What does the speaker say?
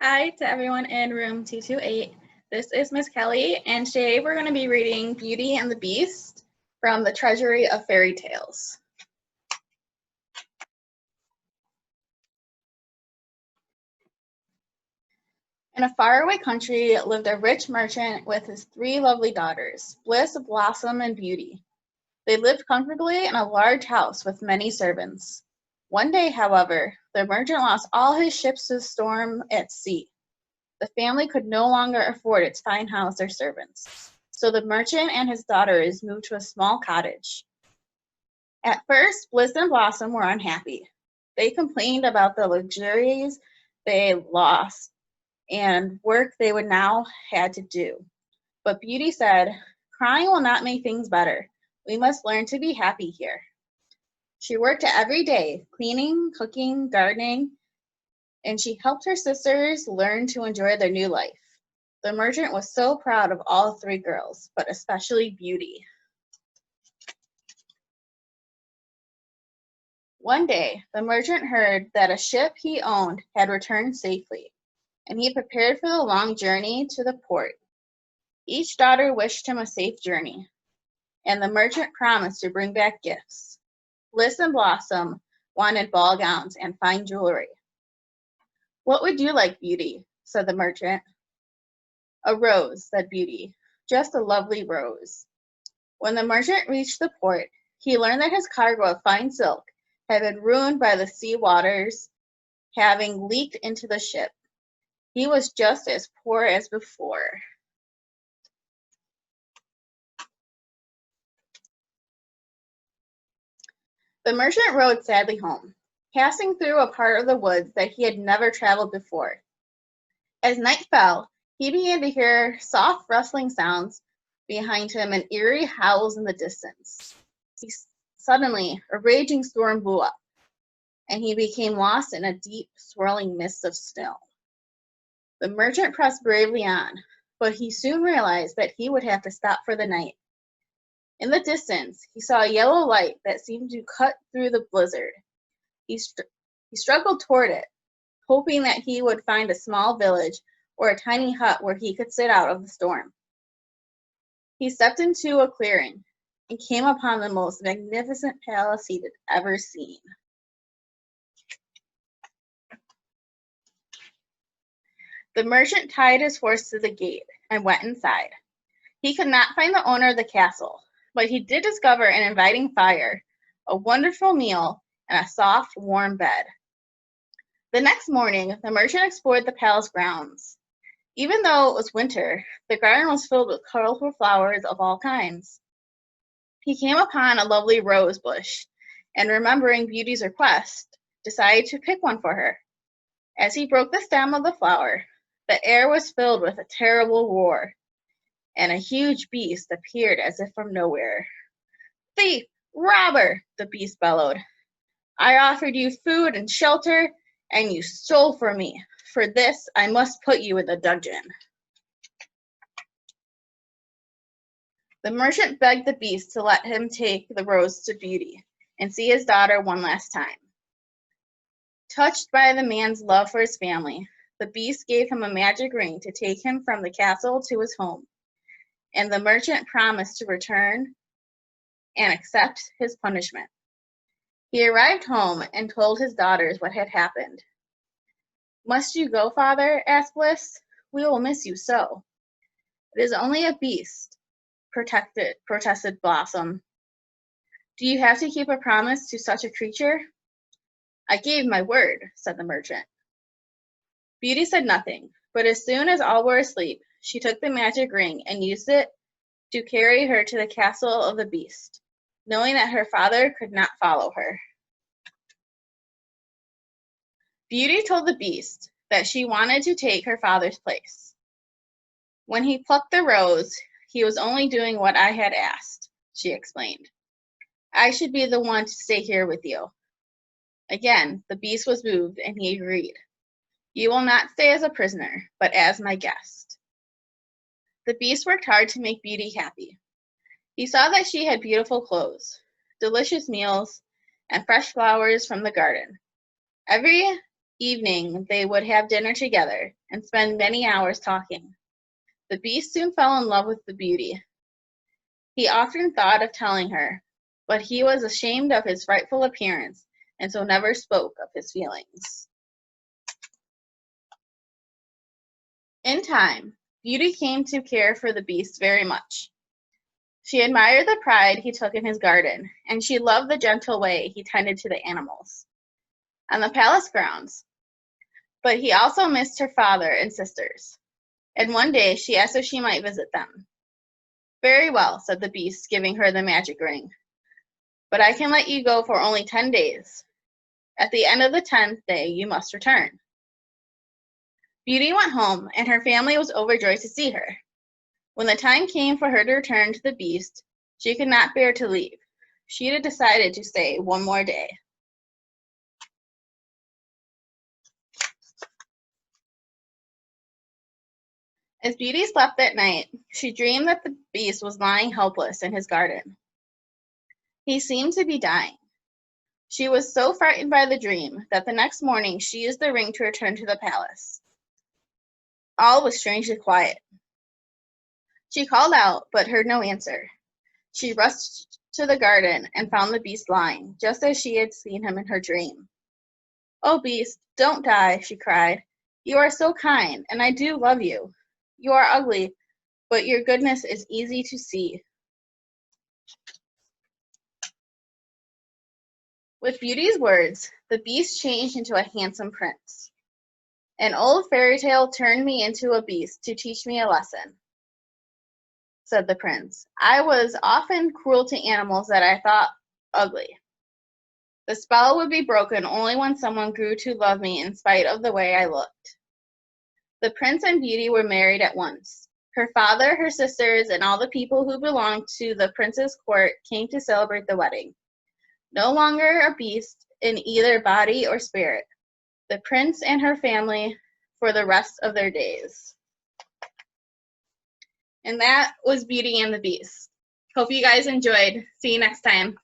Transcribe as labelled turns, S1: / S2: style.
S1: Hi to everyone in room 228. This is Miss Kelly, and today we're going to be reading Beauty and the Beast from the Treasury of Fairy Tales. In a faraway country lived a rich merchant with his three lovely daughters, Bliss, Blossom, and Beauty. They lived comfortably in a large house with many servants. One day, however, the merchant lost all his ships to a storm at sea. The family could no longer afford its fine house or servants, so the merchant and his daughters moved to a small cottage. At first, Bliss and Blossom were unhappy. They complained about the luxuries they lost and work they would now had to do. But Beauty said, "Crying will not make things better. We must learn to be happy here." She worked every day, cleaning, cooking, gardening, and she helped her sisters learn to enjoy their new life. The merchant was so proud of all three girls, but especially Beauty. One day, the merchant heard that a ship he owned had returned safely, and he prepared for the long journey to the port. Each daughter wished him a safe journey, and the merchant promised to bring back gifts. Bliss and Blossom wanted ball gowns and fine jewelry. "What would you like, Beauty?" said the merchant. "A rose," said Beauty, "just a lovely rose." When the merchant reached the port, he learned that his cargo of fine silk had been ruined by the sea waters having leaked into the ship. He was just as poor as before. The merchant rode sadly home, passing through a part of the woods that he had never traveled before. As night fell, he began to hear soft rustling sounds behind him and eerie howls in the distance. Suddenly, a raging storm blew up, and he became lost in a deep, swirling mist of snow. The merchant pressed bravely on, but he soon realized that he would have to stop for the night. In the distance, he saw a yellow light that seemed to cut through the blizzard. He struggled toward it, hoping that he would find a small village or a tiny hut where he could sit out of the storm. He stepped into a clearing and came upon the most magnificent palace he had ever seen. The merchant tied his horse to the gate and went inside. He could not find the owner of the castle, but he did discover an inviting fire, a wonderful meal, and a soft, warm bed. The next morning, the merchant explored the palace grounds. Even though it was winter, the garden was filled with colorful flowers of all kinds. He came upon a lovely rose bush, and remembering Beauty's request, decided to pick one for her. As he broke the stem of the flower, the air was filled with a terrible roar, and a huge beast appeared as if from nowhere. "Thief! Robber!" the beast bellowed. "I offered you food and shelter, and you stole from me. For this, I must put you in the dungeon." The merchant begged the beast to let him take the rose to Beauty and see his daughter one last time. Touched by the man's love for his family, the beast gave him a magic ring to take him from the castle to his home, and the merchant promised to return and accept his punishment. He arrived home and told his daughters what had happened. "Must you go, father?" asked Bliss. "We will miss you so." "It is only a beast," protested Blossom. "Do you have to keep a promise to such a creature?" "I gave my word," said the merchant. Beauty said nothing, but as soon as all were asleep, she took the magic ring and used it to carry her to the castle of the beast, knowing that her father could not follow her. Beauty told the beast that she wanted to take her father's place. "When he plucked the rose, he was only doing what I had asked," she explained. "I should be the one to stay here with you." Again, the beast was moved, and he agreed. "You will not stay as a prisoner, but as my guest." The beast worked hard to make Beauty happy. He saw that she had beautiful clothes, delicious meals, and fresh flowers from the garden. Every evening they would have dinner together and spend many hours talking. The Beast soon fell in love with the Beauty. He often thought of telling her, but he was ashamed of his frightful appearance and so never spoke of his feelings. In time, Beauty came to care for the Beast very much. She admired the pride he took in his garden, and she loved the gentle way he tended to the animals on the palace grounds. But he also missed her father and sisters, and one day she asked if she might visit them. "Very well," said the Beast, giving her the magic ring. "But I can let you go for only 10 days. At the end of the 10th day, you must return." Beauty went home, and her family was overjoyed to see her. When the time came for her to return to the Beast, she could not bear to leave. She had decided to stay one more day. As Beauty slept that night, she dreamed that the Beast was lying helpless in his garden. He seemed to be dying. She was so frightened by the dream that the next morning she used the ring to return to the palace. All was strangely quiet. She called out, but heard no answer. She rushed to the garden and found the Beast lying, just as she had seen him in her dream. "Oh, Beast, don't die," she cried. "You are so kind, and I do love you. You are ugly, but your goodness is easy to see." With Beauty's words, the Beast changed into a handsome prince. "An old fairy tale turned me into a beast to teach me a lesson," said the prince. "I was often cruel to animals that I thought ugly. The spell would be broken only when someone grew to love me in spite of the way I looked." The prince and Beauty were married at once. Her father, her sisters, and all the people who belonged to the prince's court came to celebrate the wedding. No longer a beast in either body or spirit, the prince and her family for the rest of their days. And that was Beauty and the Beast. Hope you guys enjoyed. See you next time.